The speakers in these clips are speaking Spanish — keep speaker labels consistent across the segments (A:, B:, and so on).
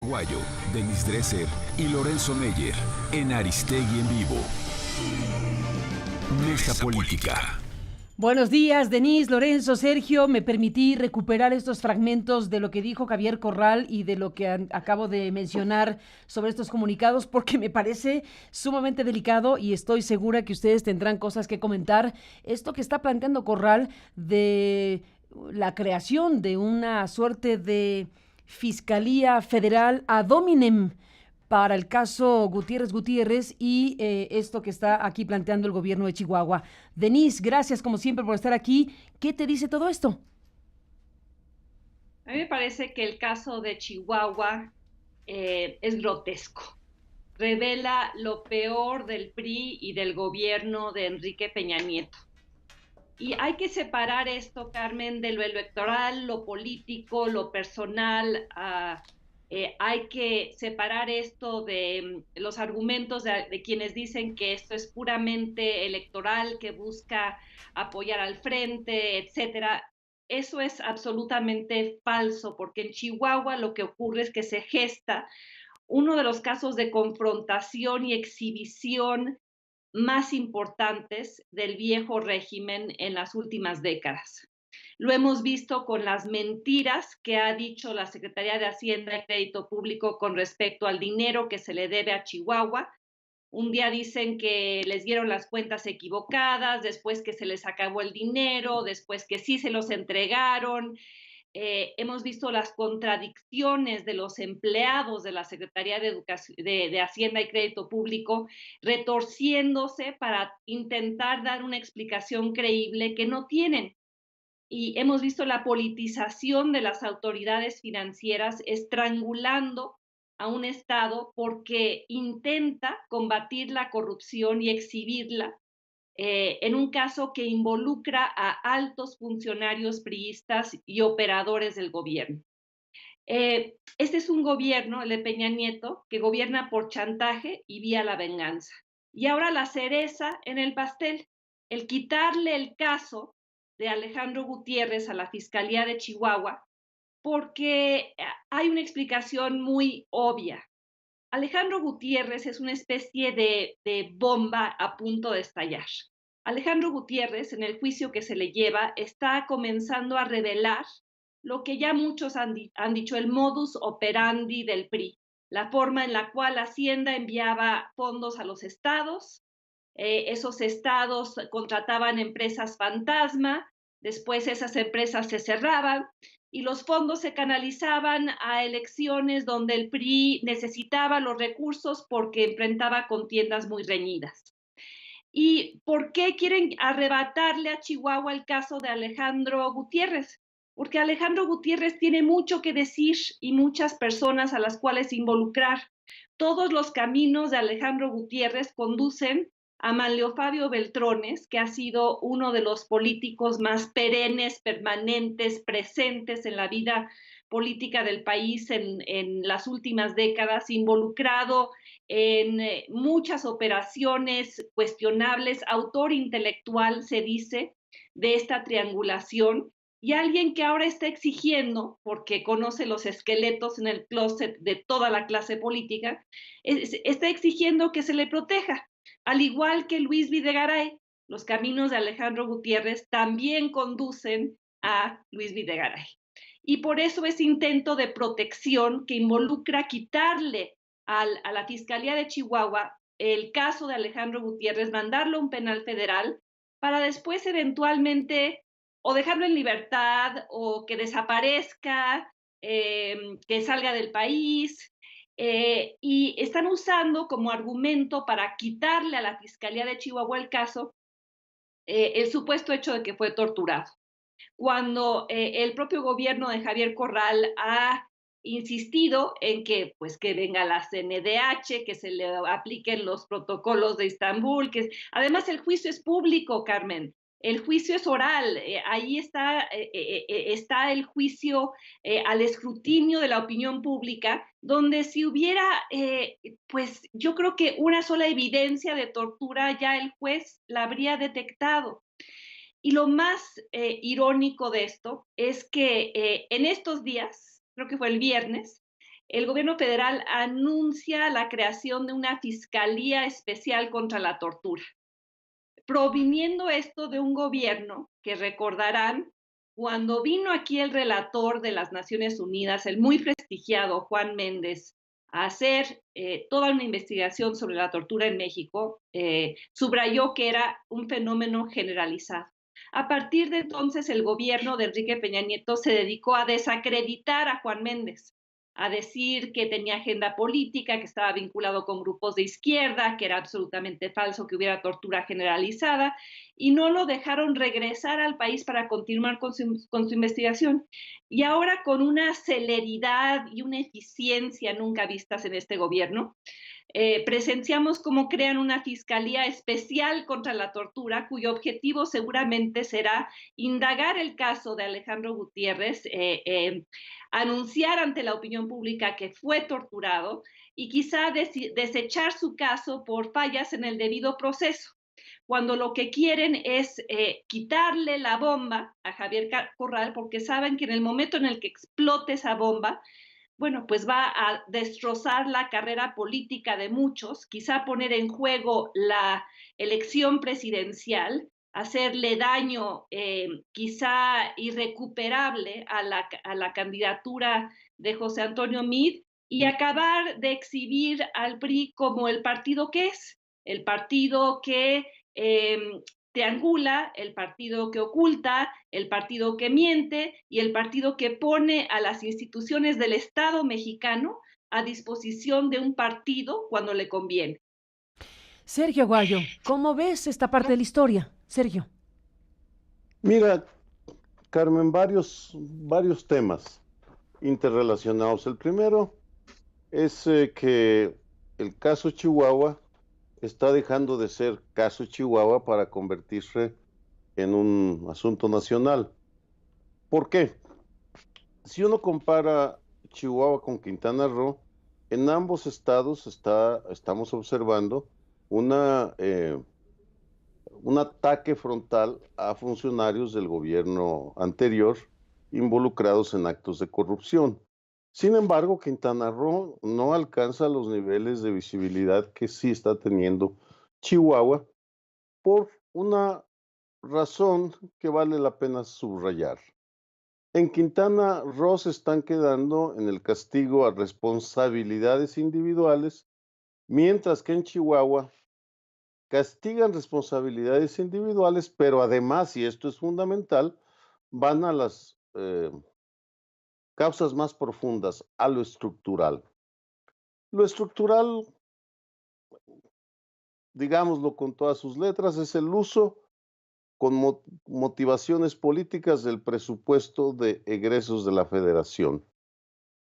A: Guayo, Denis Dresser y Lorenzo Meyer en Aristegui en Vivo. Mesa Política.
B: Buenos días, Denise, Lorenzo, Sergio. Me permití recuperar estos fragmentos de lo que dijo Javier Corral y de lo que acabo de mencionar sobre estos comunicados porque me parece sumamente delicado y estoy segura que ustedes tendrán cosas que comentar. Esto que está planteando Corral de la creación de una suerte de Fiscalía Federal ad hominem para el caso Gutiérrez y esto que está aquí planteando el gobierno de Chihuahua. Denise, gracias como siempre por estar aquí. ¿Qué te dice todo esto?
C: A mí me parece que el caso de Chihuahua es grotesco. Revela lo peor del PRI y del gobierno de Enrique Peña Nieto. Y hay que separar esto, Carmen, de lo electoral, lo político, lo personal. Hay que separar esto de los argumentos de quienes dicen que esto es puramente electoral, que busca apoyar al frente, etcétera. Eso es absolutamente falso, porque en Chihuahua lo que ocurre es que se gesta uno de los casos de confrontación y exhibición más importantes del viejo régimen en las últimas décadas. Lo hemos visto con las mentiras que ha dicho la Secretaría de Hacienda y Crédito Público con respecto al dinero que se le debe a Chihuahua. Un día dicen que les dieron las cuentas equivocadas, después que se les acabó el dinero, después que sí se los entregaron. Hemos visto las contradicciones de los empleados de la Secretaría de Hacienda y Crédito Público retorciéndose para intentar dar una explicación creíble que no tienen. Y hemos visto la politización de las autoridades financieras estrangulando a un Estado porque intenta combatir la corrupción y exhibirla en un caso que involucra a altos funcionarios priistas y operadores del gobierno. Este es un gobierno, el de Peña Nieto, que gobierna por chantaje y vía la venganza. Y ahora la cereza en el pastel, el quitarle el caso de Alejandro Gutiérrez a la Fiscalía de Chihuahua, porque hay una explicación muy obvia. Alejandro Gutiérrez es una especie de bomba a punto de estallar. Alejandro Gutiérrez, en el juicio que se le lleva, está comenzando a revelar lo que ya muchos han dicho, el modus operandi del PRI, la forma en la cual Hacienda enviaba fondos a los estados, esos estados contrataban empresas fantasma, después esas empresas se cerraban y los fondos se canalizaban a elecciones donde el PRI necesitaba los recursos porque enfrentaba contiendas muy reñidas. ¿Y por qué quieren arrebatarle a Chihuahua el caso de Alejandro Gutiérrez? Porque Alejandro Gutiérrez tiene mucho que decir y muchas personas a las cuales involucrar. Todos los caminos de Alejandro Gutiérrez conducen a Manlio Fabio Beltrones, que ha sido uno de los políticos más perennes, permanentes, presentes en la vida política del país en las últimas décadas, involucrado en muchas operaciones cuestionables, autor intelectual, se dice, de esta triangulación, y alguien que ahora está exigiendo, porque conoce los esqueletos en el closet de toda la clase política, está exigiendo que se le proteja. Al igual que Luis Videgaray, los caminos de Alejandro Gutiérrez también conducen a Luis Videgaray. Y por eso ese intento de protección que involucra quitarle a la Fiscalía de Chihuahua el caso de Alejandro Gutiérrez, mandarlo a un penal federal para después eventualmente o dejarlo en libertad o que desaparezca, que salga del país. Y están usando como argumento para quitarle a la Fiscalía de Chihuahua el caso el supuesto hecho de que fue torturado. Cuando el propio gobierno de Javier Corral ha insistido en que, pues, que venga la CNDH, que se le apliquen los protocolos de Estambul, que además el juicio es público, Carmen. El juicio es oral, ahí está el juicio al escrutinio de la opinión pública, donde si hubiera, pues yo creo que una sola evidencia de tortura ya el juez la habría detectado. Y lo más irónico de esto es que en estos días, creo que fue el viernes, el gobierno federal anuncia la creación de una fiscalía especial contra la tortura, proviniendo esto de un gobierno que recordarán, cuando vino aquí el relator de las Naciones Unidas, el muy prestigiado Juan Méndez, a hacer toda una investigación sobre la tortura en México, subrayó que era un fenómeno generalizado. A partir de entonces, el gobierno de Enrique Peña Nieto se dedicó a desacreditar a Juan Méndez, a decir que tenía agenda política, que estaba vinculado con grupos de izquierda, que era absolutamente falso que hubiera tortura generalizada, y no lo dejaron regresar al país para continuar con su investigación. Y ahora, con una celeridad y una eficiencia nunca vistas en este gobierno, presenciamos cómo crean una fiscalía especial contra la tortura, cuyo objetivo seguramente será indagar el caso de Alejandro Gutiérrez, anunciar ante la opinión pública que fue torturado y quizá desechar su caso por fallas en el debido proceso, cuando lo que quieren es quitarle la bomba a Javier Corral, porque saben que en el momento en el que explote esa bomba, bueno, pues va a destrozar la carrera política de muchos, quizá poner en juego la elección presidencial, hacerle daño quizá irrecuperable a la candidatura de José Antonio Meade y acabar de exhibir al PRI como el partido que es, el partido que triangula, el partido que oculta, el partido que miente y el partido que pone a las instituciones del Estado mexicano a disposición de un partido cuando le conviene.
B: Sergio Aguayo, ¿cómo ves esta parte de la historia? Sergio.
D: Mira, Carmen, varios temas interrelacionados. El primero es que el caso Chihuahua está dejando de ser caso Chihuahua para convertirse en un asunto nacional. ¿Por qué? Si uno compara Chihuahua con Quintana Roo, en ambos estados estamos observando un ataque frontal a funcionarios del gobierno anterior involucrados en actos de corrupción. Sin embargo, Quintana Roo no alcanza los niveles de visibilidad que sí está teniendo Chihuahua por una razón que vale la pena subrayar. En Quintana Roo se están quedando en el castigo a responsabilidades individuales, mientras que en Chihuahua castigan responsabilidades individuales, pero además, y esto es fundamental, van a las causas más profundas, a lo estructural. Lo estructural, digámoslo con todas sus letras, es el uso con motivaciones políticas del presupuesto de egresos de la Federación.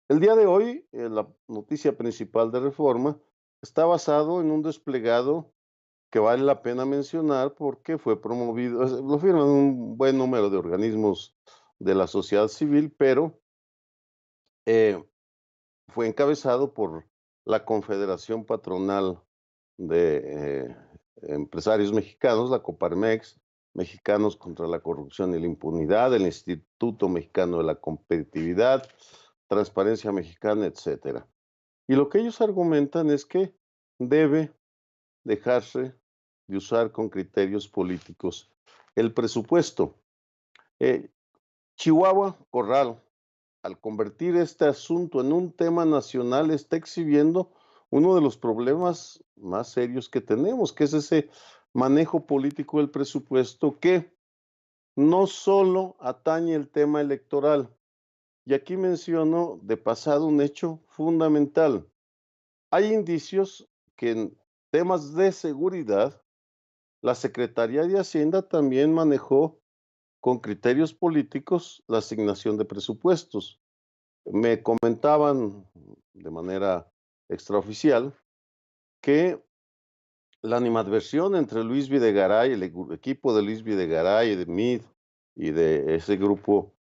D: El día de hoy, la noticia principal de Reforma está basado en un desplegado que vale la pena mencionar porque fue promovido, lo firman un buen número de organismos de la sociedad civil, pero fue encabezado por la Confederación Patronal de Empresarios Mexicanos, la Coparmex, Mexicanos contra la Corrupción y la Impunidad, el Instituto Mexicano de la Competitividad, Transparencia Mexicana, etcétera. Y lo que ellos argumentan es que debe dejarse de usar con criterios políticos el presupuesto. Chihuahua Corral, al convertir este asunto en un tema nacional, está exhibiendo uno de los problemas más serios que tenemos, que es ese manejo político del presupuesto que no solo atañe el tema electoral. Y aquí menciono de pasado un hecho fundamental. Hay indicios que en temas de seguridad, la Secretaría de Hacienda también manejó con criterios políticos la asignación de presupuestos. Me comentaban de manera extraoficial que la animadversión entre Luis Videgaray, el equipo de Luis Videgaray, de Meade y de ese grupo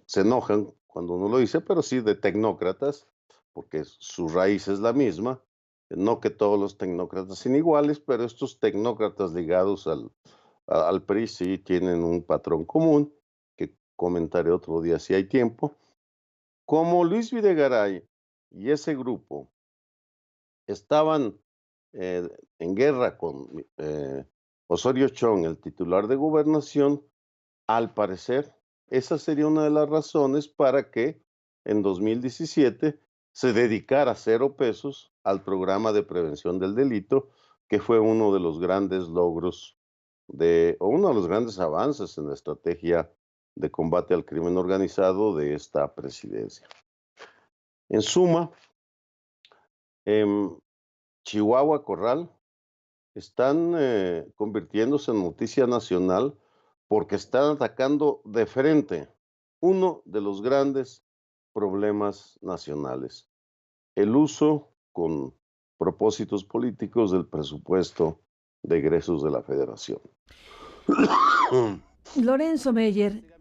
D: se enojan cuando uno lo dice, pero sí de tecnócratas, porque su raíz es la misma. No que todos los tecnócratas sean iguales, pero estos tecnócratas ligados al PRI sí tienen un patrón común, que comentaré otro día si hay tiempo. Como Luis Videgaray y ese grupo estaban en guerra con Osorio Chong, el titular de Gobernación, al parecer, esa sería una de las razones para que en 2017 se dedicara 0 pesos al programa de prevención del delito, que fue uno de los grandes logros o uno de los grandes avances en la estrategia de combate al crimen organizado de esta presidencia. En suma, Chihuahua, Corral, están convirtiéndose en noticia nacional porque están atacando de frente uno de los grandes problemas nacionales, el uso con propósitos políticos del presupuesto de egresos de la Federación.
B: Lorenzo Meyer.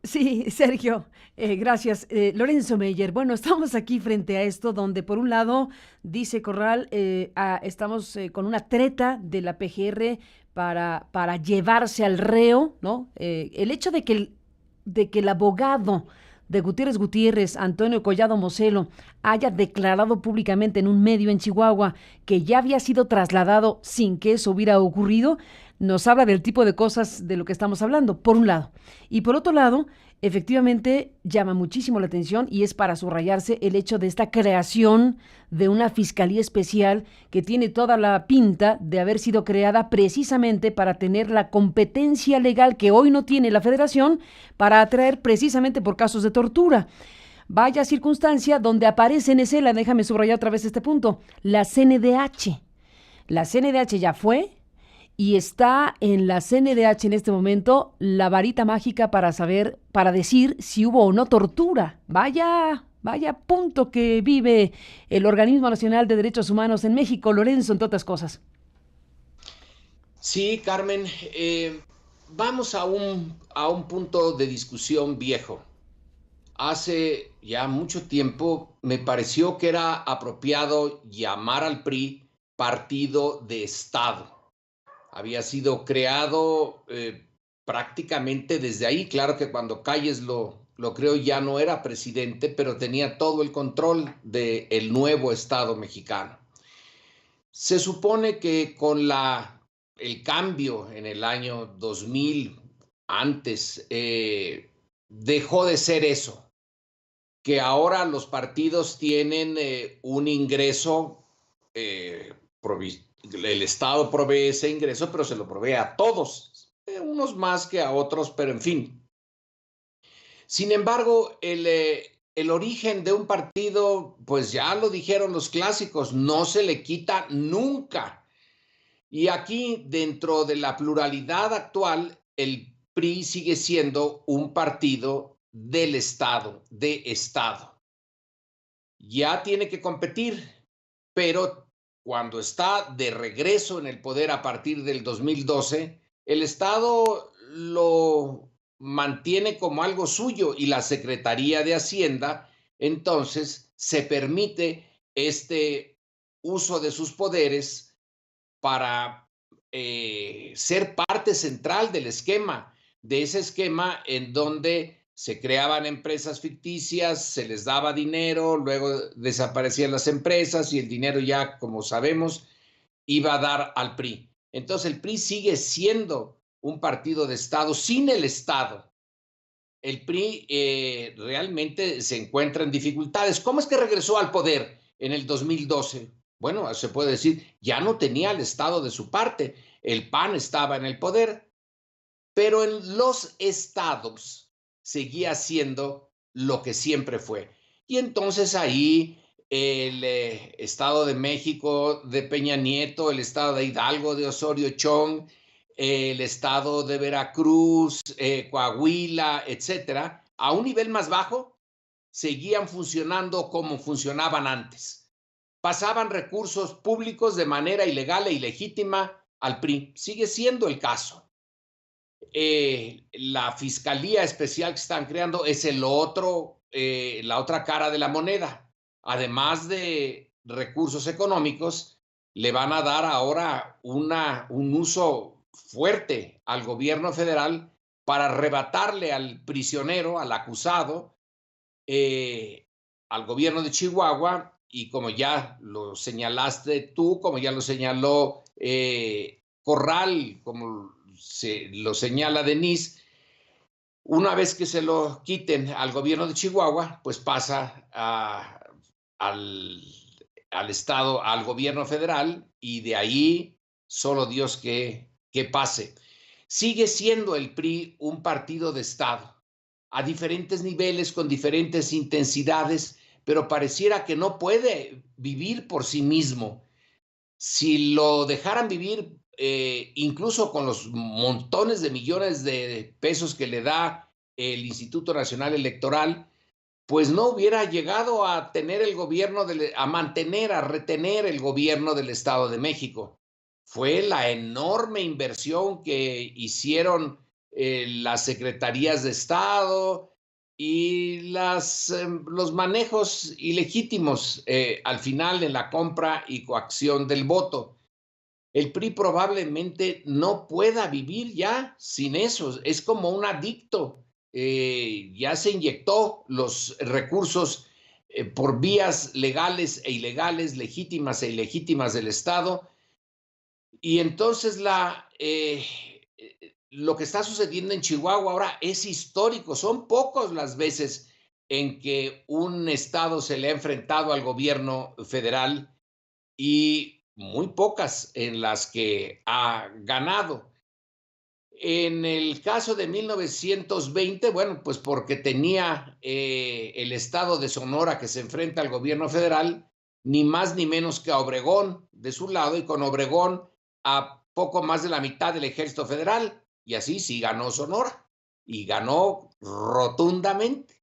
B: Sí, Sergio, gracias. Lorenzo Meyer, bueno, estamos aquí frente a esto donde por un lado, dice Corral, estamos con una treta de la PGR para llevarse al reo, ¿no? El hecho de que el abogado de Gutiérrez, Antonio Collado Moselo, haya declarado públicamente en un medio en Chihuahua que ya había sido trasladado sin que eso hubiera ocurrido, nos habla del tipo de cosas de lo que estamos hablando, por un lado. Y por otro lado, efectivamente llama muchísimo la atención y es para subrayarse el hecho de esta creación de una fiscalía especial que tiene toda la pinta de haber sido creada precisamente para tener la competencia legal que hoy no tiene la Federación para atraer precisamente por casos de tortura. Vaya circunstancia donde aparece en escena, déjame subrayar otra vez este punto, la CNDH. La CNDH ya fue, y está en la CNDH en este momento la varita mágica para saber, para decir si hubo o no tortura. Vaya punto que vive el Organismo Nacional de Derechos Humanos en México, Lorenzo, entre otras cosas.
E: Sí, Carmen, vamos a un punto de discusión viejo. Hace ya mucho tiempo me pareció que era apropiado llamar al PRI partido de Estado. Había sido creado prácticamente desde ahí. Claro que cuando Calles lo creó ya no era presidente, pero tenía todo el control del nuevo Estado mexicano. Se supone que con el cambio en el año 2000, antes, dejó de ser eso, que ahora los partidos tienen un ingreso el Estado provee ese ingreso, pero se lo provee a todos, unos más que a otros, pero en fin. Sin embargo, el origen de un partido, pues ya lo dijeron los clásicos, no se le quita nunca. Y aquí, dentro de la pluralidad actual, el PRI sigue siendo un partido del Estado, de Estado. Ya tiene que competir, pero cuando está de regreso en el poder a partir del 2012, el Estado lo mantiene como algo suyo y la Secretaría de Hacienda, entonces, se permite este uso de sus poderes para ser parte central del esquema, de ese esquema en donde se creaban empresas ficticias, se les daba dinero, luego desaparecían las empresas y el dinero ya, como sabemos, iba a dar al PRI. Entonces el PRI sigue siendo un partido de Estado sin el Estado. El PRI realmente se encuentra en dificultades. ¿Cómo es que regresó al poder en el 2012? Bueno, se puede decir, ya no tenía el Estado de su parte. El PAN estaba en el poder, pero en los estados seguía siendo lo que siempre fue. Y entonces ahí el Estado de México de Peña Nieto, el Estado de Hidalgo de Osorio Chong, el Estado de Veracruz, Coahuila, etcétera, a un nivel más bajo, seguían funcionando como funcionaban antes. Pasaban recursos públicos de manera ilegal e ilegítima al PRI. Sigue siendo el caso. La Fiscalía Especial que están creando es la otra cara de la moneda. Además de recursos económicos, le van a dar ahora un uso fuerte al gobierno federal para arrebatarle al prisionero, al acusado, al gobierno de Chihuahua y como ya lo señalaste tú, como ya lo señaló Corral, como lo señala Denise, una vez que se lo quiten al gobierno de Chihuahua, pues pasa al Estado, al gobierno federal, y de ahí solo Dios que pase. Sigue siendo el PRI un partido de Estado, a diferentes niveles, con diferentes intensidades, pero pareciera que no puede vivir por sí mismo. Si lo dejaran vivir, incluso con los montones de millones de pesos que le da el Instituto Nacional Electoral, pues no hubiera llegado a tener el gobierno, a mantener, a retener el gobierno del Estado de México. Fue la enorme inversión que hicieron las secretarías de Estado y los manejos ilegítimos al final en la compra y coacción del voto. El PRI probablemente no pueda vivir ya sin eso. Es como un adicto. Ya se inyectó los recursos por vías legales e ilegales, legítimas e ilegítimas del Estado. Y entonces lo que está sucediendo en Chihuahua ahora es histórico. Son pocas las veces en que un Estado se le ha enfrentado al gobierno federal y muy pocas en las que ha ganado. En el caso de 1920, bueno, pues porque tenía el estado de Sonora que se enfrenta al gobierno federal, ni más ni menos que a Obregón de su lado, y con Obregón a poco más de la mitad del ejército federal, y así sí ganó Sonora, y ganó rotundamente.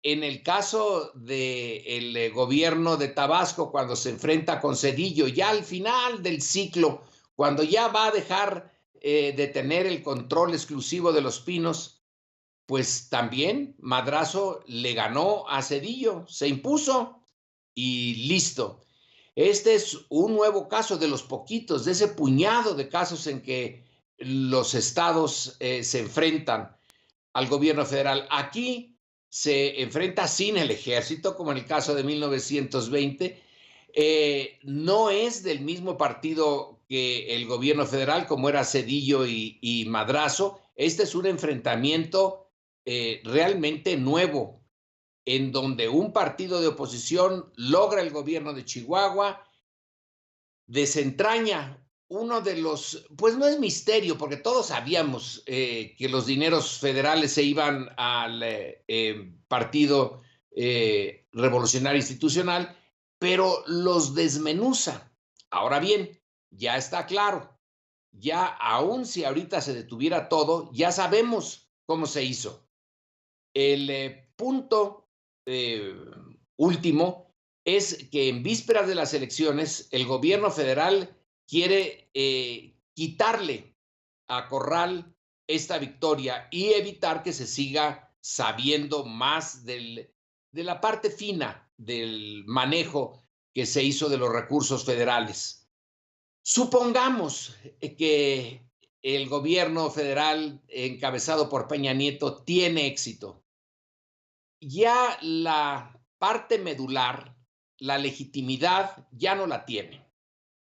E: En el caso del gobierno de Tabasco, cuando se enfrenta con Zedillo, ya al final del ciclo, cuando ya va a dejar de tener el control exclusivo de Los Pinos, pues también Madrazo le ganó a Zedillo, se impuso y listo. Este es un nuevo caso de los poquitos, de ese puñado de casos en que los estados se enfrentan al gobierno federal. Aquí se enfrenta sin el ejército, como en el caso de 1920. No es del mismo partido que el gobierno federal, como era Zedillo y Madrazo. Este es un enfrentamiento realmente nuevo, en donde un partido de oposición logra el gobierno de Chihuahua, desentraña uno de los, pues no es misterio, porque todos sabíamos que los dineros federales se iban al Partido Revolucionario Institucional, pero los desmenuza. Ahora bien, ya está claro, ya aun si ahorita se detuviera todo, ya sabemos cómo se hizo. El punto último es que en vísperas de las elecciones, el gobierno federal quiere quitarle a Corral esta victoria y evitar que se siga sabiendo más de la parte fina del manejo que se hizo de los recursos federales. Supongamos que el gobierno federal encabezado por Peña Nieto tiene éxito. Ya la parte medular, la legitimidad, ya no la tiene.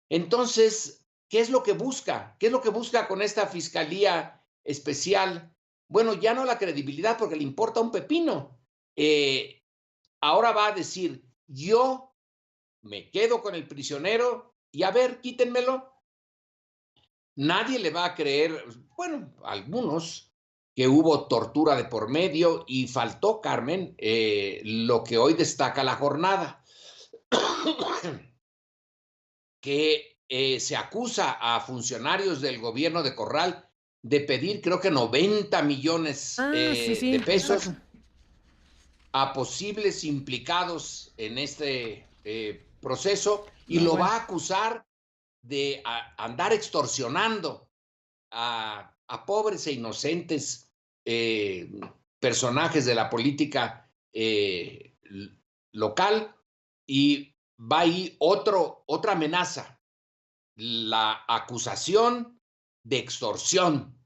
E: Entonces, ¿qué es lo que busca? ¿Qué es lo que busca con esta fiscalía especial? Bueno, ya no la credibilidad, porque le importa un pepino. Ahora va a decir, yo me quedo con el prisionero y a ver, quítenmelo. Nadie le va a creer, bueno, algunos, que hubo tortura de por medio y faltó, Carmen, lo que hoy destaca la jornada. Que se acusa a funcionarios del gobierno de Corral de pedir, creo que 90 millones de pesos a posibles implicados en este proceso, y lo va a acusar de andar extorsionando a pobres e inocentes personajes de la política local, y va ahí otra amenaza, la acusación de extorsión.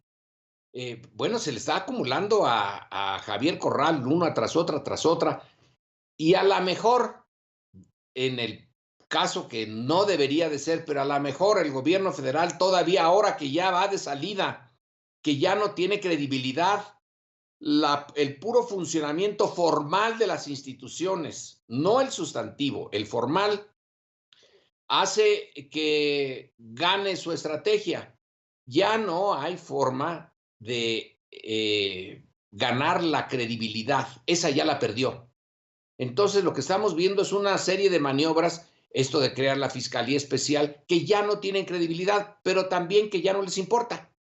E: bueno, se le está acumulando a Javier Corral una tras otra, y a lo mejor, en el caso que no debería de ser, pero a lo mejor el gobierno federal todavía ahora que ya va de salida, que ya no tiene credibilidad, el puro funcionamiento formal de las instituciones, no el sustantivo, el formal, hace que gane su estrategia. Ya no hay forma de ganar la credibilidad. Esa ya la perdió. Entonces, lo que estamos viendo es una serie de maniobras, esto de crear la Fiscalía Especial, que ya no tienen credibilidad, pero también que ya no les importa.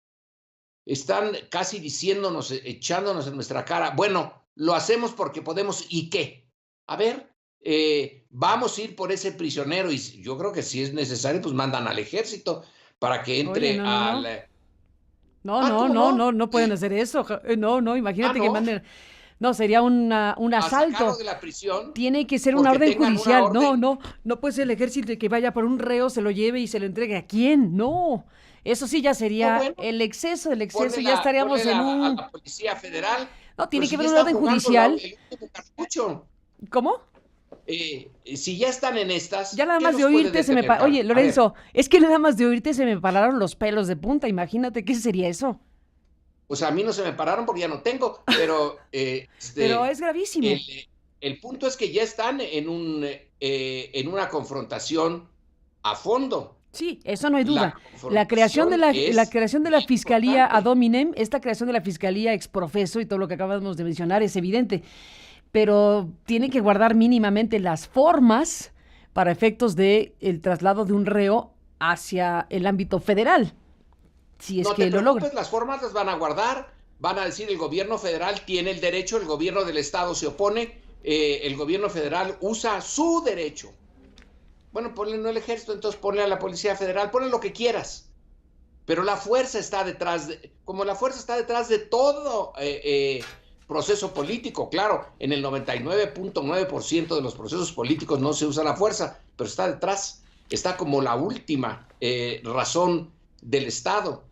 E: Están casi diciéndonos, echándonos en nuestra cara, bueno, lo hacemos porque podemos, ¿y qué? A ver, vamos a ir por ese prisionero, y yo creo que si es necesario, pues mandan al ejército para que entre al...
B: No pueden hacer eso. No, imagínate que
E: ¿no?
B: manden. No, sería un
E: A
B: asalto.
E: sacarlo de la prisión.
B: Tiene que ser una
E: porque
B: orden
E: tengan
B: judicial.
E: una orden.
B: No puede ser el ejército que vaya por un reo, se lo lleve y se lo entregue. ¿A quién? No. Eso sí ya sería
E: bueno,
B: el exceso,
E: Ponle
B: ya estaríamos
E: ponle
B: en
E: a
B: un...
E: la Policía Federal.
B: No, tiene
E: Pero
B: que
E: si
B: haber
E: ya
B: una
E: están
B: orden
E: jugando
B: judicial.
E: el último cartucho.
B: ¿Cómo?
E: Si ya están en estas,
B: Ya nada
E: ¿qué
B: más de
E: los puede
B: oírte se me...
E: detener?
B: Oye,
E: A ver,
B: Lorenzo, es que nada más de oírte se me pararon los pelos de punta. Imagínate qué sería eso.
E: pues a mí no se me pararon porque ya no tengo, pero
B: Pero es gravísimo.
E: el punto es que ya están en una confrontación a fondo.
B: Sí, eso no hay duda. La
E: confrontación
B: creación de la
E: es
B: Fiscalía
E: importante.
B: ad hominem, esta creación de la Fiscalía ex profeso y todo lo que acabamos de mencionar es evidente, pero tiene que guardar mínimamente las formas para efectos de el traslado de un reo hacia el ámbito federal, si es
E: No
B: que
E: te
B: lo logra.
E: preocupes, las formas las van a guardar, van a decir el gobierno federal tiene el derecho, el gobierno del estado se opone, el gobierno federal usa su derecho. Bueno, ponle no el ejército, entonces ponle a la Policía Federal, ponle lo que quieras. Pero la fuerza está detrás, como la fuerza está detrás de todo proceso político, claro, en el 99.9% de los procesos políticos no se usa la fuerza, pero está detrás, está como la última razón del Estado.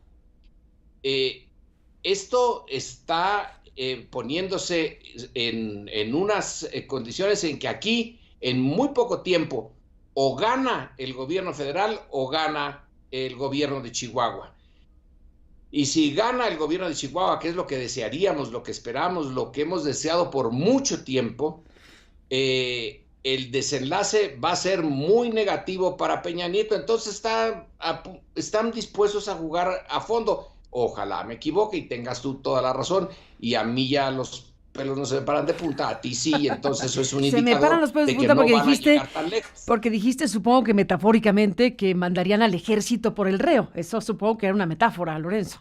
E: Esto está poniéndose en unas condiciones en que aquí, en muy poco tiempo, o gana el gobierno federal o gana el gobierno de Chihuahua. Y si gana el gobierno de Chihuahua, que es lo que desearíamos, lo que esperamos, lo que hemos deseado por mucho tiempo, el desenlace va a ser muy negativo para Peña Nieto. Entonces están dispuestos a jugar a fondo. Ojalá me equivoque y tengas tú toda la razón. Y a mí ya los pelos no se me paran de punta, a ti sí, entonces eso es un indicador
B: Se me paran los pelos de
E: de que
B: punta
E: no
B: porque
E: van a
B: dijiste,
E: llegar tan lejos.
B: porque dijiste, supongo que metafóricamente, que mandarían al ejército por el reo. Eso supongo que era una metáfora, Lorenzo.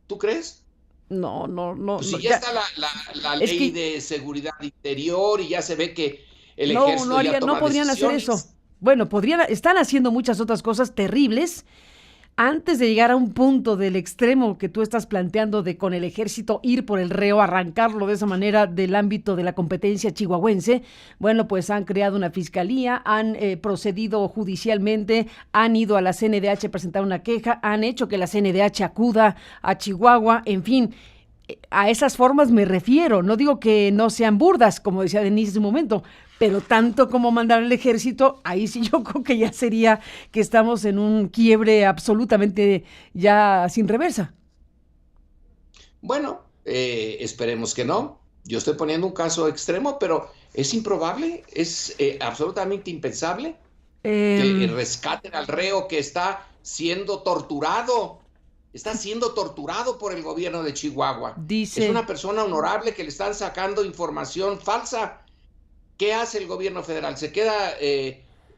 E: ¿Tú crees?
B: No.
E: Pues si
B: no,
E: ya está la ley de seguridad interior y ya se ve que el ejército ya toma
B: no podrían hacer
E: decisiones.
B: eso. Bueno, están haciendo muchas otras cosas terribles antes de llegar a un punto del extremo que tú estás planteando de con el ejército ir por el reo, arrancarlo de esa manera del ámbito de la competencia chihuahuense. Bueno, pues han creado una fiscalía, han procedido judicialmente, han ido a la CNDH a presentar una queja, han hecho que la CNDH acuda a Chihuahua, en fin. A esas formas me refiero, no digo que no sean burdas, como decía Denise en un momento, pero tanto como mandar al ejército, ahí sí yo creo que ya sería que estamos en un quiebre absolutamente ya sin reversa.
E: Bueno, esperemos que no. Yo estoy poniendo un caso extremo, pero es improbable, es absolutamente impensable que rescaten al reo que está siendo torturado. Está siendo torturado por el gobierno de Chihuahua.
B: Dice,
E: es una persona honorable que le están sacando información falsa. ¿Qué hace el gobierno federal? ¿Se queda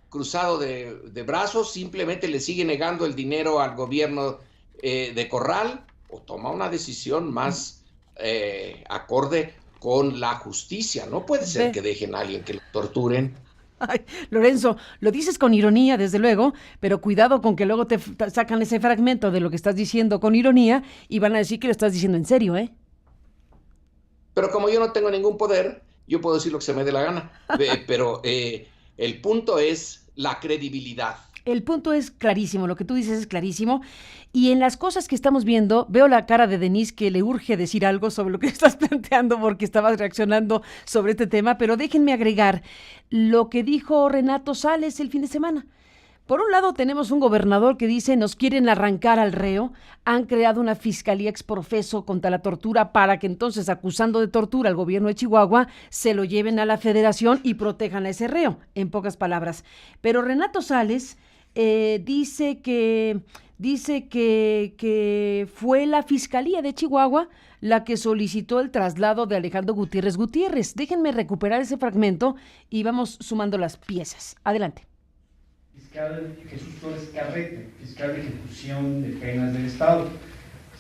E: cruzado de brazos? ¿Simplemente le sigue negando el dinero al gobierno de Corral? ¿O toma una decisión más acorde con la justicia? No puede ser que dejen a alguien que lo torturen.
B: Ay, Lorenzo, lo dices con ironía, desde luego, pero cuidado con que luego te sacan ese fragmento de lo que estás diciendo con ironía y van a decir que lo estás diciendo en serio, ¿eh?
E: Pero como yo no tengo ningún poder, yo puedo decir lo que se me dé la gana. Pero el punto es la credibilidad.
B: El punto es clarísimo, lo que tú dices es clarísimo, y en las cosas que estamos viendo, veo la cara de Denise que le urge decir algo sobre lo que estás planteando porque estabas reaccionando sobre este tema, pero déjenme agregar lo que dijo Renato Sales el fin de semana. Por un lado tenemos un gobernador que dice nos quieren arrancar al reo, han creado una fiscalía exprofeso contra la tortura para que entonces, acusando de tortura al gobierno de Chihuahua, se lo lleven a la federación y protejan a ese reo, en pocas palabras. Pero Renato Sales dice que fue la Fiscalía de Chihuahua la que solicitó el traslado de Alejandro Gutiérrez Gutiérrez. Déjenme recuperar ese fragmento y vamos sumando las piezas. Adelante.
F: Fiscal Jesús Flores Carrete, fiscal de ejecución de penas del Estado.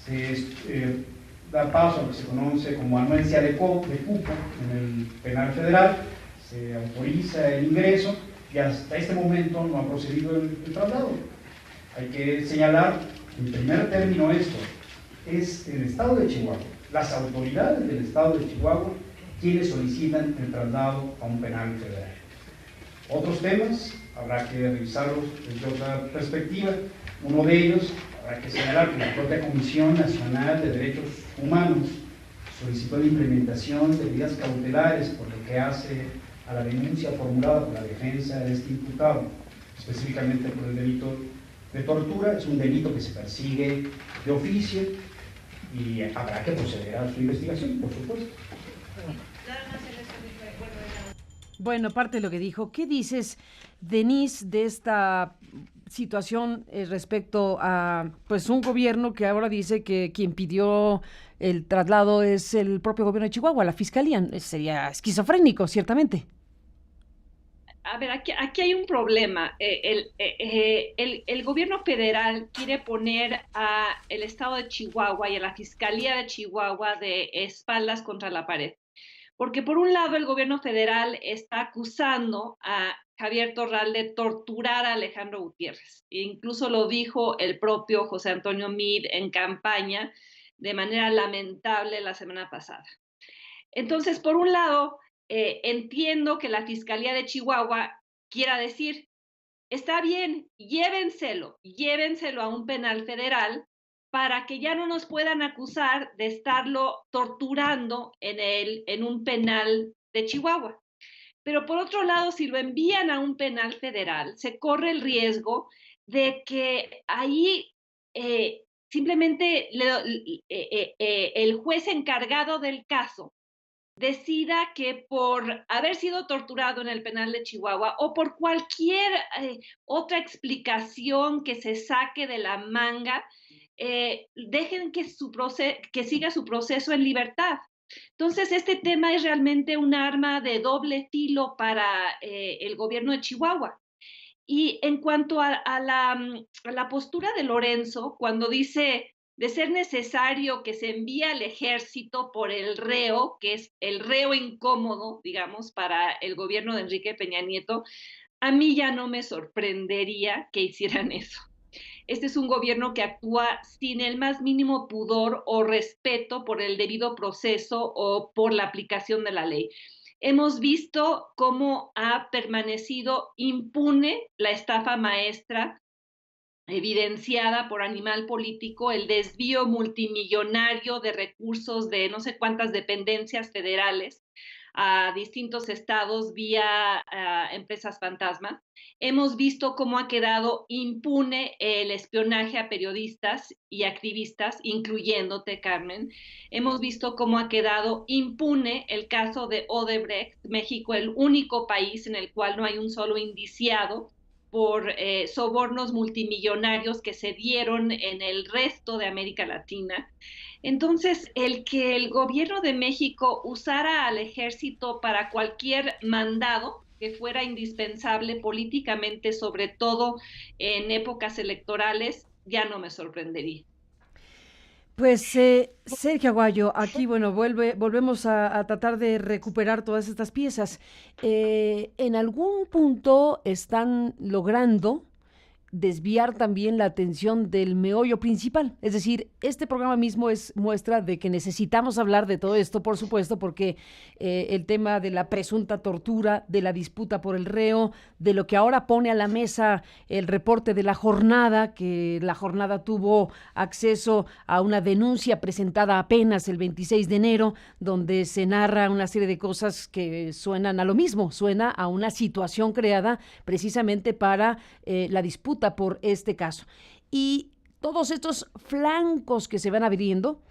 F: Se da paso a lo que se conoce como anuencia de cupo en el penal federal, se autoriza el ingreso y hasta este momento no ha procedido el traslado. Hay que señalar, en primer término, esto es el Estado de Chihuahua, las autoridades del Estado de Chihuahua quienes solicitan el traslado a un penal federal. Otros temas habrá que revisarlos desde otra perspectiva. Uno de ellos, habrá que señalar que la propia Comisión Nacional de Derechos Humanos solicitó la implementación de medidas cautelares por lo que hace a la denuncia formulada por la defensa de este imputado, específicamente por el delito de tortura. Es un delito que se persigue de oficio y habrá que proceder a su investigación, por supuesto.
B: Bueno, parte de lo que dijo. ¿Qué dices, Denise, de esta situación respecto a pues un gobierno que ahora dice que quien pidió el traslado es el propio gobierno de Chihuahua, la fiscalía? Sería esquizofrénico, ciertamente.
C: A ver, aquí hay un problema. El gobierno federal quiere poner al estado de Chihuahua y a la Fiscalía de Chihuahua de espaldas contra la pared. Porque por un lado el gobierno federal está acusando a Javier Corral de torturar a Alejandro Gutiérrez. E incluso lo dijo el propio José Antonio Meade en campaña de manera lamentable la semana pasada. Entonces, por un lado, entiendo que la Fiscalía de Chihuahua quiera decir, está bien, llévenselo a un penal federal para que ya no nos puedan acusar de estarlo torturando en un penal de Chihuahua. Pero por otro lado, si lo envían a un penal federal, se corre el riesgo de que ahí simplemente el juez encargado del caso decida que por haber sido torturado en el penal de Chihuahua o por cualquier otra explicación que se saque de la manga, dejen que siga su proceso en libertad. Entonces, este tema es realmente un arma de doble filo para el gobierno de Chihuahua. Y en cuanto a la postura de Lorenzo, cuando dice de ser necesario que se envíe al ejército por el reo, que es el reo incómodo, digamos, para el gobierno de Enrique Peña Nieto, a mí ya no me sorprendería que hicieran eso. Este es un gobierno que actúa sin el más mínimo pudor o respeto por el debido proceso o por la aplicación de la ley. Hemos visto cómo ha permanecido impune la estafa maestra evidenciada por Animal Político, el desvío multimillonario de recursos de no sé cuántas dependencias federales a distintos estados vía empresas fantasma. Hemos visto cómo ha quedado impune el espionaje a periodistas y activistas, incluyéndote, Carmen. Hemos visto cómo ha quedado impune el caso de Odebrecht, México, el único país en el cual no hay un solo indiciado por sobornos multimillonarios que se dieron en el resto de América Latina. Entonces, el que el gobierno de México usara al ejército para cualquier mandado que fuera indispensable políticamente, sobre todo en épocas electorales, ya no me sorprendería.
B: Pues Sergio Aguayo, aquí volvemos a tratar de recuperar todas estas piezas. En algún punto están logrando desviar también la atención del meollo principal. Es decir, este programa mismo es muestra de que necesitamos hablar de todo esto, por supuesto, porque el tema de la presunta tortura, de la disputa por el reo, de lo que ahora pone a la mesa el reporte de la jornada, que la jornada tuvo acceso a una denuncia presentada apenas el 26 de enero, donde se narra una serie de cosas que suenan a lo mismo, suena a una situación creada precisamente para la disputa por este caso. Y todos estos flancos que se van abriendo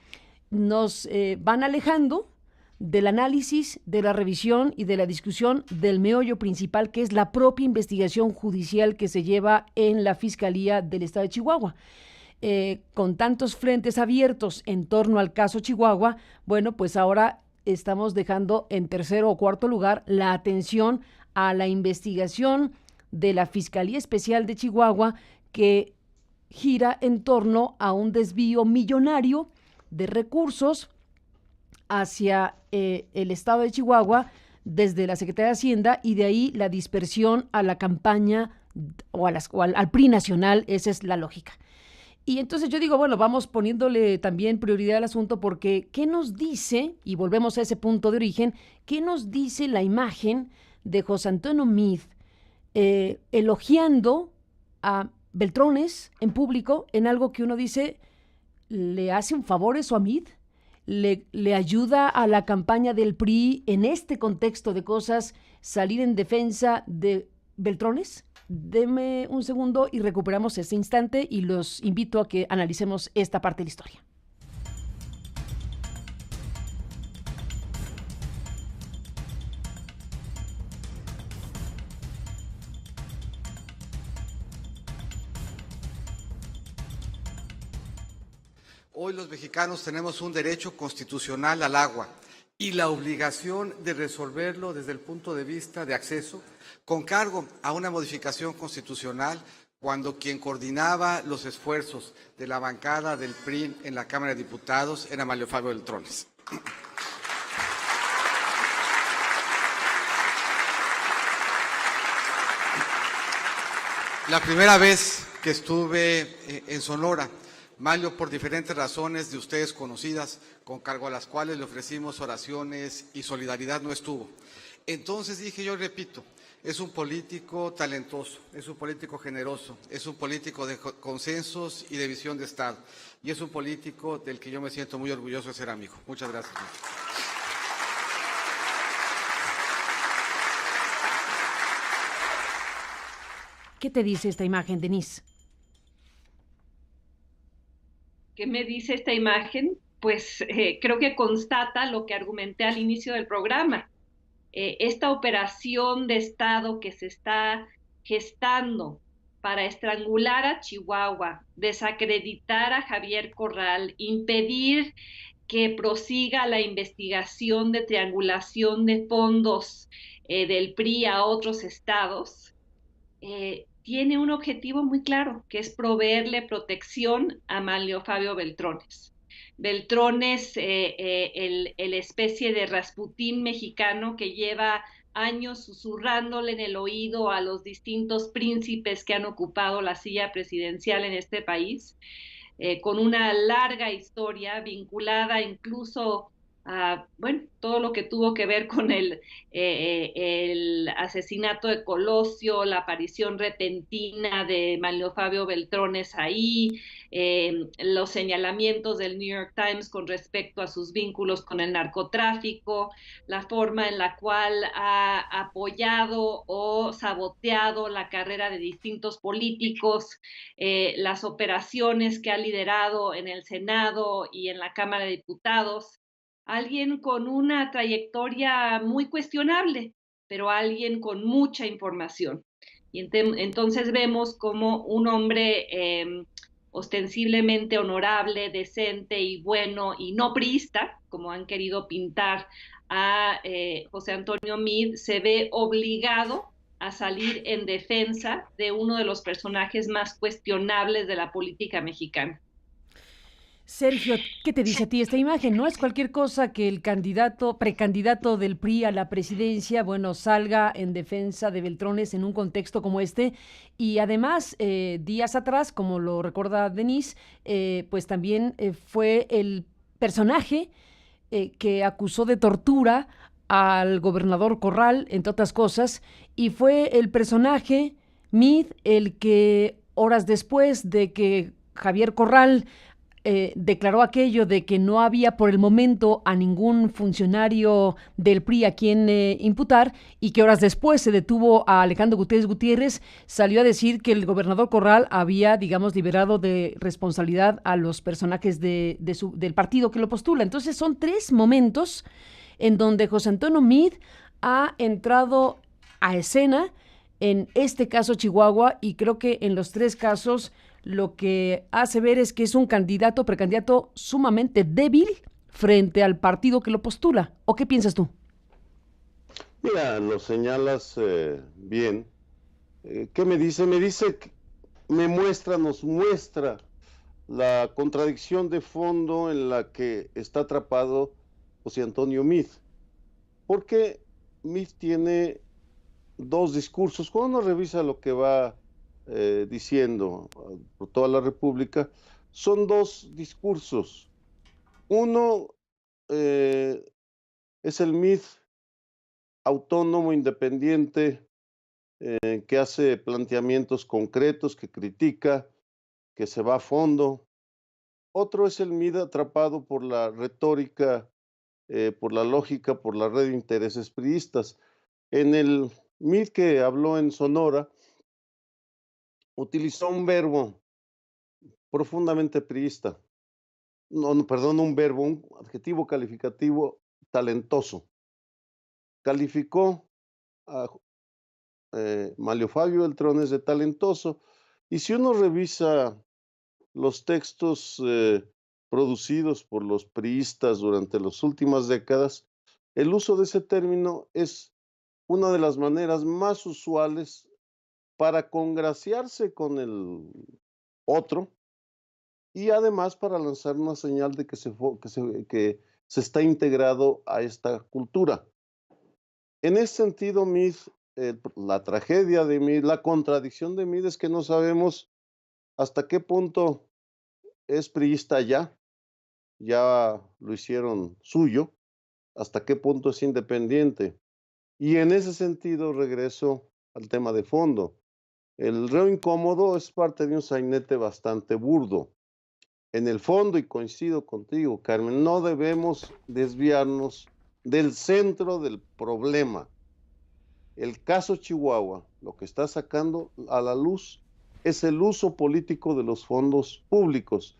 B: nos van alejando del análisis, de la revisión y de la discusión del meollo principal, que es la propia investigación judicial que se lleva en la Fiscalía del Estado de Chihuahua. Con tantos frentes abiertos en torno al caso Chihuahua, bueno, pues ahora estamos dejando en tercero o cuarto lugar la atención a la investigación de la Fiscalía Especial de Chihuahua, que gira en torno a un desvío millonario de recursos hacia el estado de Chihuahua desde la Secretaría de Hacienda, y de ahí la dispersión a la campaña o al PRI nacional. Esa es la lógica. Y entonces yo digo, bueno, vamos poniéndole también prioridad al asunto, porque ¿qué nos dice? Y volvemos a ese punto de origen, ¿qué nos dice la imagen de José Antonio Meade elogiando a Beltrones en público en algo que uno dice, ¿le hace un favor eso a Meade? ¿Le ayuda a la campaña del PRI en este contexto de cosas salir en defensa de Beltrones? Deme un segundo y recuperamos este instante y los invito a que analicemos esta parte de la historia.
G: Hoy los mexicanos tenemos un derecho constitucional al agua y la obligación de resolverlo desde el punto de vista de acceso, con cargo a una modificación constitucional, cuando quien coordinaba los esfuerzos de la bancada del PRI en la Cámara de Diputados era Manlio Fabio Beltrones. La primera vez que estuve en Sonora, Manlio, por diferentes razones de ustedes conocidas, con cargo a las cuales le ofrecimos oraciones y solidaridad, no estuvo. Entonces dije, yo repito, es un político talentoso, es un político generoso, es un político de consensos y de visión de Estado, y es un político del que yo me siento muy orgulloso de ser amigo. Muchas gracias.
B: ¿Qué te dice esta imagen, Denise?
C: ¿Qué me dice esta imagen? Pues creo que constata lo que argumenté al inicio del programa. Esta operación de Estado que se está gestando para estrangular a Chihuahua, desacreditar a Javier Corral, impedir que prosiga la investigación de triangulación de fondos del PRI a otros estados, tiene un objetivo muy claro, que es proveerle protección a Manlio Fabio Beltrones. Beltrones, el especie de Rasputín mexicano que lleva años susurrándole en el oído a los distintos príncipes que han ocupado la silla presidencial en este país, con una larga historia vinculada incluso a, bueno, todo lo que tuvo que ver con el asesinato de Colosio, la aparición repentina de Manlio Fabio Beltrones ahí, los señalamientos del New York Times con respecto a sus vínculos con el narcotráfico, la forma en la cual ha apoyado o saboteado la carrera de distintos políticos, las operaciones que ha liderado en el Senado y en la Cámara de Diputados. Alguien con una trayectoria muy cuestionable, pero alguien con mucha información. Y entonces vemos como un hombre ostensiblemente honorable, decente y bueno, y no priista, como han querido pintar a José Antonio Meade, se ve obligado a salir en defensa de uno de los personajes más cuestionables de la política mexicana.
B: Sergio, ¿qué te dice a ti esta imagen? No es cualquier cosa que el precandidato del PRI a la presidencia, bueno, salga en defensa de Beltrones en un contexto como este. Y además, días atrás, como lo recuerda Denise, pues también fue el personaje que acusó de tortura al gobernador Corral, entre otras cosas, y fue el personaje, Meade, el que horas después de que Javier Corral declaró aquello de que no había por el momento a ningún funcionario del PRI a quien imputar, y que horas después se detuvo a Alejandro Gutiérrez, salió a decir que el gobernador Corral había, digamos, liberado de responsabilidad a los personajes del partido que lo postula. Entonces son tres momentos en donde José Antonio Meade ha entrado a escena, en este caso Chihuahua, y creo que en los tres casos lo que hace ver es que es un precandidato sumamente débil frente al partido que lo postula. ¿O qué piensas tú?
D: Mira, lo señalas bien. ¿Qué me dice? Me dice, nos muestra la contradicción de fondo en la que está atrapado José Antonio Meade. Porque Meade tiene dos discursos. Cuando uno revisa lo que va diciendo por toda la República, son dos discursos. Uno es el Meade autónomo, independiente, que hace planteamientos concretos, que critica, que se va a fondo. Otro es el Meade atrapado por la retórica, por la lógica, por la red de intereses priistas. En el Meade que habló en Sonora, utilizó un verbo profundamente priista. Perdón, un adjetivo calificativo talentoso. Calificó a Manlio Fabio Beltrones de talentoso, y si uno revisa los textos producidos por los priistas durante las últimas décadas, el uso de ese término es una de las maneras más usuales para congraciarse con el otro, y además para lanzar una señal de que se está integrado a esta cultura. En ese sentido, la tragedia de Meade, la contradicción de Meade es que no sabemos hasta qué punto es priista ya lo hicieron suyo, hasta qué punto es independiente. Y en ese sentido regreso al tema de fondo. El reo incómodo es parte de un sainete bastante burdo. En el fondo, y coincido contigo, Carmen, no debemos desviarnos del centro del problema. El caso Chihuahua, lo que está sacando a la luz es el uso político de los fondos públicos,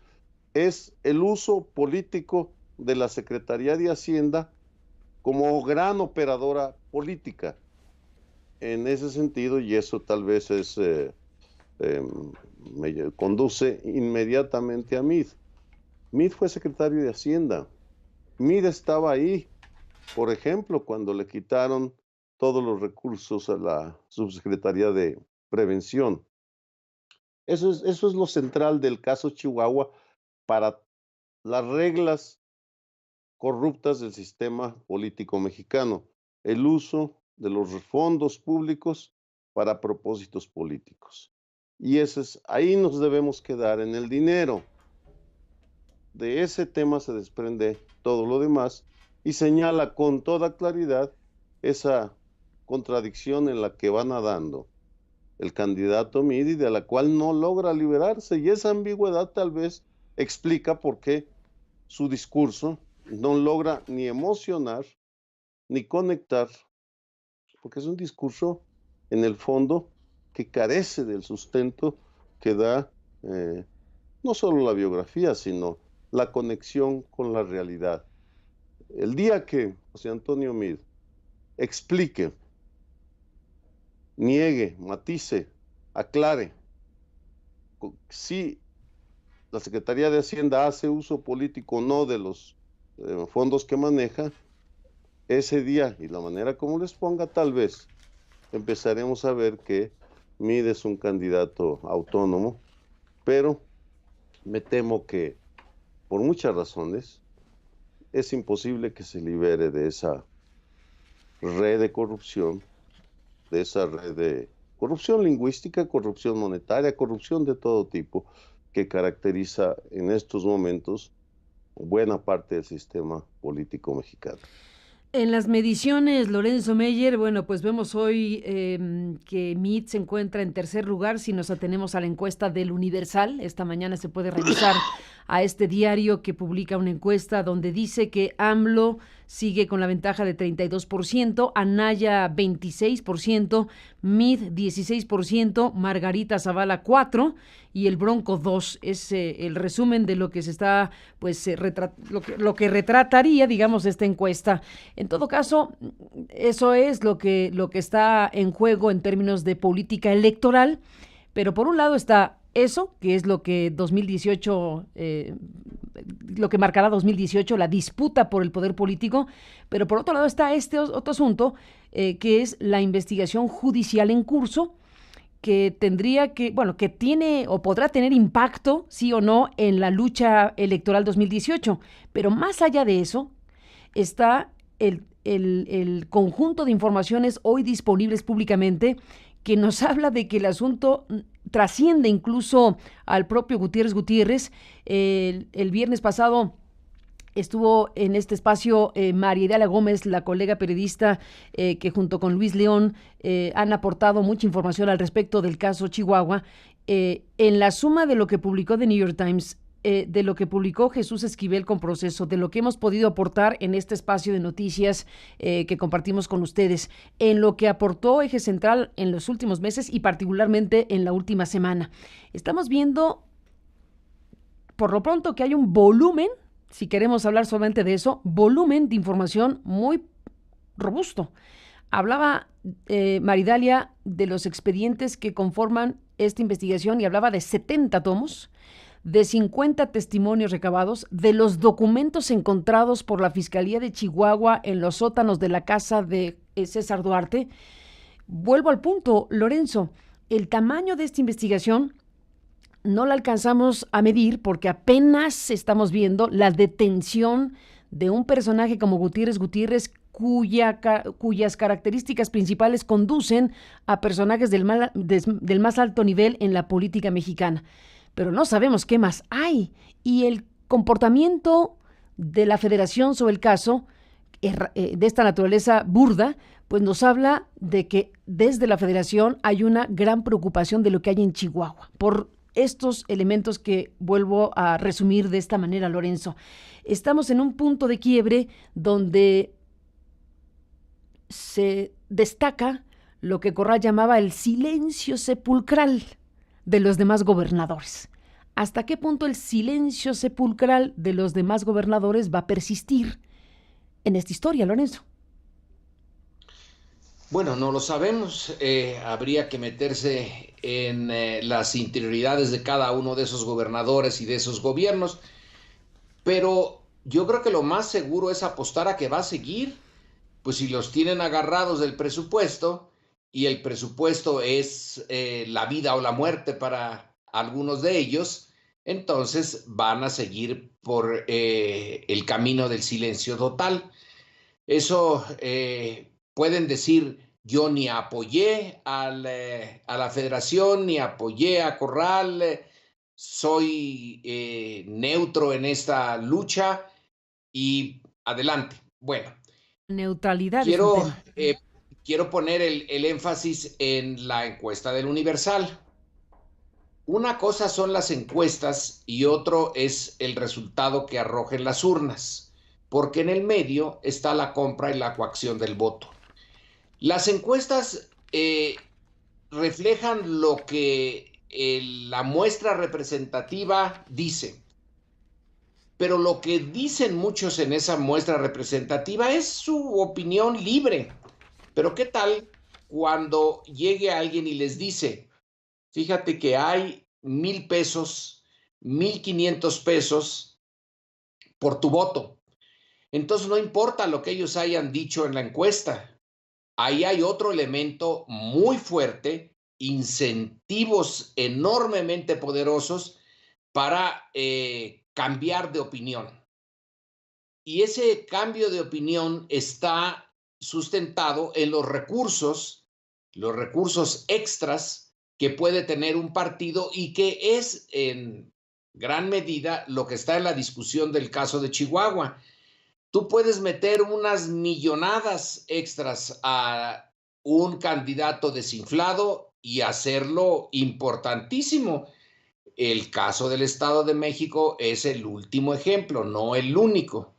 D: es el uso político de la Secretaría de Hacienda como gran operadora política. En ese sentido, y eso tal vez me conduce inmediatamente a Meade. Meade fue secretario de Hacienda. Meade estaba ahí, por ejemplo, cuando le quitaron todos los recursos a la Subsecretaría de Prevención. Eso es lo central del caso Chihuahua para las reglas corruptas del sistema político mexicano, el uso de los fondos públicos para propósitos políticos. Y ahí nos debemos quedar, en el dinero. De ese tema se desprende todo lo demás y señala con toda claridad esa contradicción en la que va nadando el candidato Meade, de la cual no logra liberarse, y esa ambigüedad tal vez explica por qué su discurso no logra ni emocionar ni conectar, porque es un discurso en el fondo que carece del sustento que da no solo la biografía, sino la conexión con la realidad. El día que José Antonio Meade explique, niegue, matice, aclare si la Secretaría de Hacienda hace uso político o no de los fondos que maneja, ese día y la manera como les ponga, tal vez empezaremos a ver que Meade es un candidato autónomo, pero me temo que por muchas razones, es imposible que se libere de esa red de corrupción, de esa red de corrupción lingüística, corrupción monetaria, corrupción de todo tipo, que caracteriza en estos momentos buena parte del sistema político mexicano.
B: En las mediciones, Lorenzo Meyer, bueno, pues vemos hoy que MIT se encuentra en tercer lugar si nos atenemos a la encuesta del Universal. Esta mañana se puede revisar a este diario que publica una encuesta donde dice que AMLO sigue con la ventaja de 32%, Anaya 26%, MIT 16%, Margarita Zavala 4% y el Bronco 2%. Es el resumen de lo que se está, pues, lo que retrataría, digamos, esta encuesta. En todo caso, eso es lo que está en juego en términos de política electoral, pero por un lado está eso, que es lo que 2018, lo que marcará 2018, la disputa por el poder político, pero por otro lado está este otro asunto, que es la investigación judicial en curso, que tendría que, bueno, que tiene o podrá tener impacto, sí o no, en la lucha electoral 2018. Pero más allá de eso, está el conjunto de informaciones hoy disponibles públicamente que nos habla de que el asunto trasciende incluso al propio Gutiérrez. El viernes pasado estuvo en este espacio María Idala Gómez, la colega periodista que junto con Luis León han aportado mucha información al respecto del caso Chihuahua. En la suma de lo que publicó The New York Times, de lo que publicó Jesús Esquivel con Proceso, de lo que hemos podido aportar en este espacio de noticias que compartimos con ustedes, en lo que aportó Eje Central en los últimos meses y particularmente en la última semana. Estamos viendo, por lo pronto, que hay un volumen, si queremos hablar solamente de eso, volumen de información muy robusto. Hablaba Maridalia de los expedientes que conforman esta investigación y hablaba de 70 tomos, de 50 testimonios recabados, de los documentos encontrados por la Fiscalía de Chihuahua en los sótanos de la casa de César Duarte. Vuelvo al punto, Lorenzo, el tamaño de esta investigación no la alcanzamos a medir porque apenas estamos viendo la detención de un personaje como Gutiérrez, cuyas características principales conducen a personajes del más alto nivel en la política mexicana. Pero no sabemos qué más hay. Y el comportamiento de la Federación sobre el caso, de esta naturaleza burda, pues nos habla de que desde la Federación hay una gran preocupación de lo que hay en Chihuahua, por estos elementos que vuelvo a resumir de esta manera, Lorenzo. Estamos en un punto de quiebre donde se destaca lo que Corral llamaba el silencio sepulcral de los demás gobernadores. ¿Hasta qué punto el silencio sepulcral de los demás gobernadores va a persistir en esta historia, Lorenzo?
E: Bueno, no lo sabemos. Habría que meterse en las interioridades de cada uno de esos gobernadores y de esos gobiernos, pero yo creo que lo más seguro es apostar a que va a seguir, pues si los tienen agarrados del presupuesto, y el presupuesto es la vida o la muerte para algunos de ellos, entonces van a seguir por el camino del silencio total. Eso pueden decir, yo ni apoyé a la Federación, ni apoyé a Corral, soy neutro en esta lucha y adelante. Bueno,
B: neutralidad.
E: Quiero poner el énfasis en la encuesta del Universal. Una cosa son las encuestas y otro es el resultado que arrojen las urnas, porque en el medio está la compra y la coacción del voto. Las encuestas reflejan lo que la muestra representativa dice, pero lo que dicen muchos en esa muestra representativa es su opinión libre. Pero ¿qué tal cuando llegue alguien y les dice, fíjate que hay 1,000 pesos, 1,500 pesos por tu voto? Entonces no importa lo que ellos hayan dicho en la encuesta. Ahí hay otro elemento muy fuerte, incentivos enormemente poderosos para cambiar de opinión. Y ese cambio de opinión está sustentado en los recursos extras que puede tener un partido y que es en gran medida lo que está en la discusión del caso de Chihuahua. Tú puedes meter unas millonadas extras a un candidato desinflado y hacerlo importantísimo. El caso del Estado de México es el último ejemplo, no el único.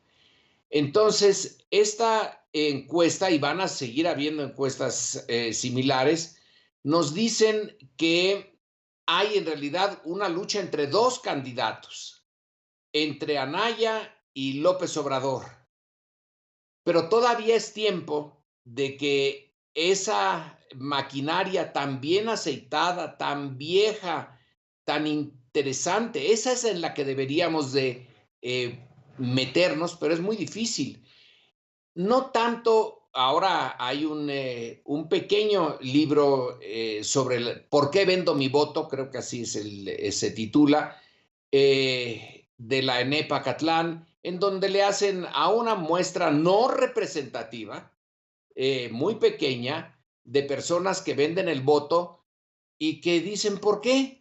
E: Entonces, esta encuesta, y van a seguir habiendo encuestas similares, nos dicen que hay en realidad una lucha entre dos candidatos, entre Anaya y López Obrador. Pero todavía es tiempo de que esa maquinaria tan bien aceitada, tan vieja, tan interesante, esa es en la que deberíamos de meternos, pero es muy difícil. No tanto, ahora hay un pequeño libro sobre ¿por qué vendo mi voto? Creo que así se titula, de la ENEP Acatlán, en donde le hacen a una muestra no representativa, muy pequeña, de personas que venden el voto y que dicen ¿por qué?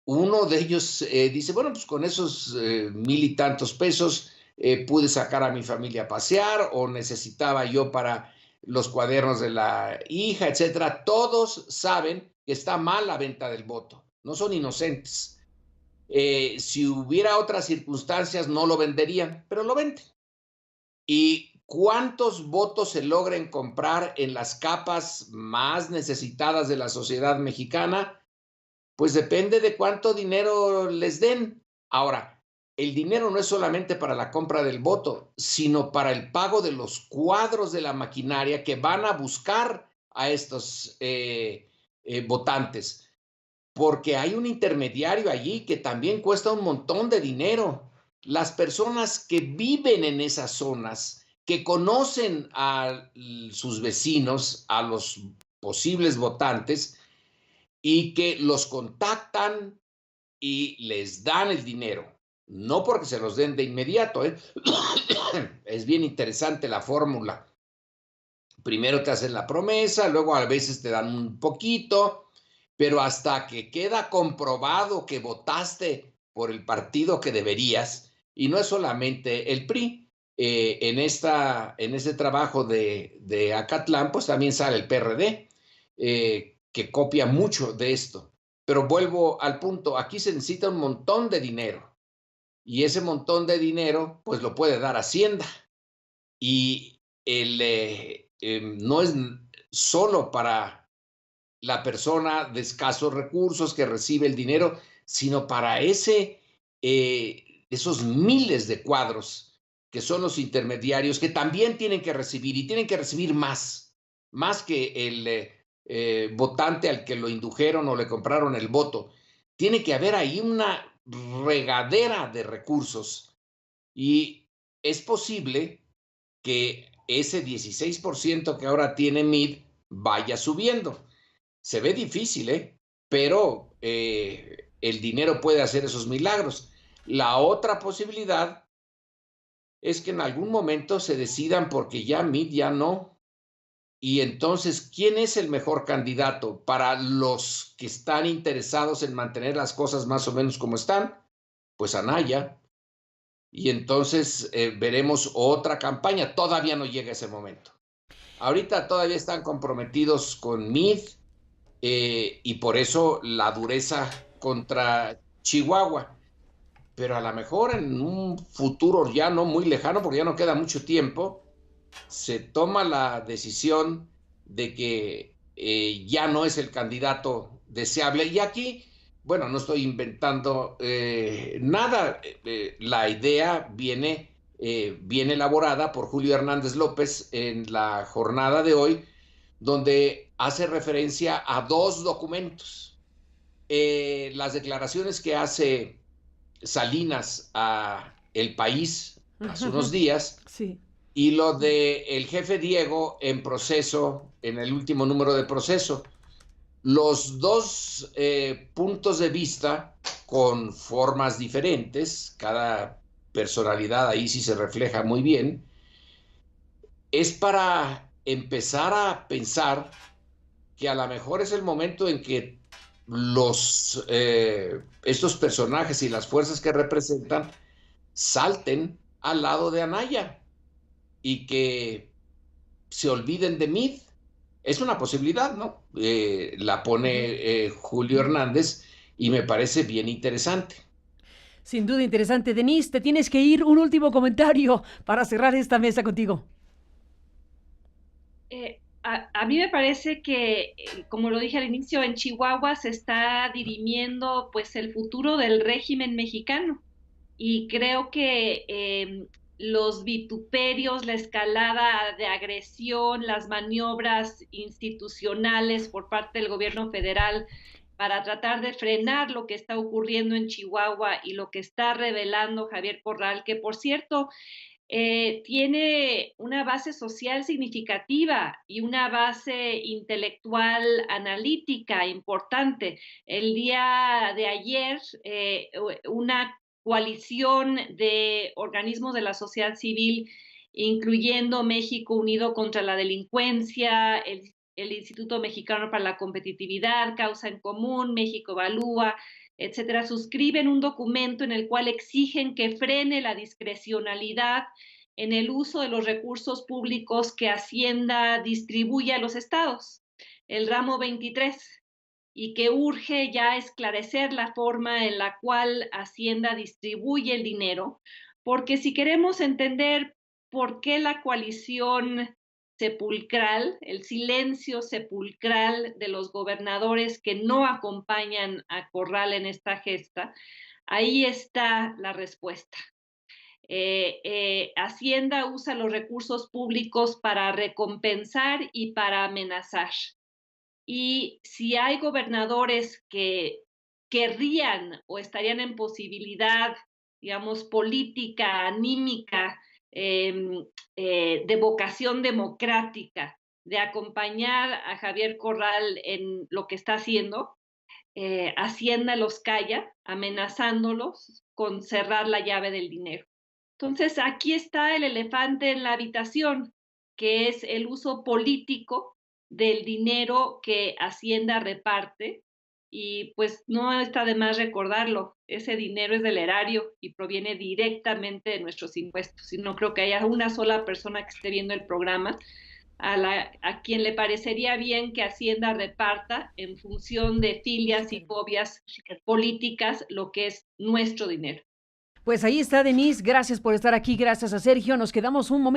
E: Uno de ellos dice, bueno, pues con esos 1,000 y tantos pesos pude sacar a mi familia a pasear o necesitaba yo para los cuadernos de la hija, etcétera. Todos saben que está mal la venta del voto, no son inocentes. Si hubiera otras circunstancias no lo venderían, pero lo venden. ¿Y cuántos votos se logren comprar en las capas más necesitadas de la sociedad mexicana? Pues depende de cuánto dinero les den. Ahora, el dinero no es solamente para la compra del voto, sino para el pago de los cuadros de la maquinaria que van a buscar a estos votantes. Porque hay un intermediario allí que también cuesta un montón de dinero. Las personas que viven en esas zonas, que conocen a sus vecinos, a los posibles votantes, y que los contactan y les dan el dinero. No porque se los den de inmediato, ¿eh? Es bien interesante la fórmula. Primero te hacen la promesa, luego a veces te dan un poquito, pero hasta que queda comprobado que votaste por el partido que deberías, y no es solamente el PRI, en ese trabajo de Acatlán, pues también sale el PRD, que copia mucho de esto. Pero vuelvo al punto, aquí se necesita un montón de dinero, y ese montón de dinero, pues lo puede dar Hacienda, y no es solo para la persona de escasos recursos que recibe el dinero, sino para esos miles de cuadros que son los intermediarios que también tienen que recibir y tienen que recibir más que el votante al que lo indujeron o le compraron el voto. Tiene que haber ahí una regadera de recursos y es posible que ese 16% que ahora tiene MID vaya subiendo. Se ve difícil, pero el dinero puede hacer esos milagros. La otra posibilidad es que en algún momento se decidan porque ya MID ya no. Y entonces, ¿quién es el mejor candidato para los que están interesados en mantener las cosas más o menos como están? Pues Anaya. Y entonces veremos otra campaña. Todavía no llega ese momento. Ahorita todavía están comprometidos con MID. Y por eso la dureza contra Chihuahua. Pero a lo mejor en un futuro ya no muy lejano, porque ya no queda mucho tiempo, se toma la decisión de que ya no es el candidato deseable. Y aquí, bueno, no estoy inventando nada. La idea viene elaborada por Julio Hernández López en la jornada de hoy, donde hace referencia a dos documentos. Las declaraciones que hace Salinas a El País hace unos días,
B: sí,
E: y lo de el jefe Diego en Proceso, en el último número de Proceso. Los dos puntos de vista con formas diferentes, cada personalidad ahí sí se refleja muy bien, es para empezar a pensar que a lo mejor es el momento en que estos personajes y las fuerzas que representan salten al lado de Anaya y que se olviden de Meade. Es una posibilidad, ¿no? La pone Julio Hernández y me parece bien interesante.
B: Sin duda interesante. Denise, te tienes que ir. Un último comentario para cerrar esta mesa contigo.
C: A mí me parece que, como lo dije al inicio, en Chihuahua se está dirimiendo pues el futuro del régimen mexicano y creo que los vituperios, la escalada de agresión, las maniobras institucionales por parte del gobierno federal para tratar de frenar lo que está ocurriendo en Chihuahua y lo que está revelando Javier Corral, que por cierto, tiene una base social significativa y una base intelectual analítica importante. El día de ayer, una coalición de organismos de la sociedad civil, incluyendo México Unido contra la Delincuencia, el Instituto Mexicano para la Competitividad, Causa en Común, México Evalúa, etcétera, suscriben un documento en el cual exigen que frene la discrecionalidad en el uso de los recursos públicos que Hacienda distribuye a los estados, el ramo 23, y que urge ya esclarecer la forma en la cual Hacienda distribuye el dinero, porque si queremos entender por qué la coalición sepulcral, el silencio sepulcral de los gobernadores que no acompañan a Corral en esta gesta, ahí está la respuesta. Hacienda usa los recursos públicos para recompensar y para amenazar. Y si hay gobernadores que querrían o estarían en posibilidad, digamos, política, anímica, de vocación democrática, de acompañar a Javier Corral en lo que está haciendo, Hacienda los calla, amenazándolos con cerrar la llave del dinero. Entonces, aquí está el elefante en la habitación, que es el uso político del dinero que Hacienda reparte, y pues no está de más recordarlo, ese dinero es del erario y proviene directamente de nuestros impuestos, y no creo que haya una sola persona que esté viendo el programa a quien le parecería bien que Hacienda reparta en función de filias y fobias políticas lo que es nuestro dinero.
B: Pues ahí está, Denise. Gracias por estar aquí. Gracias a Sergio. Nos quedamos un momento.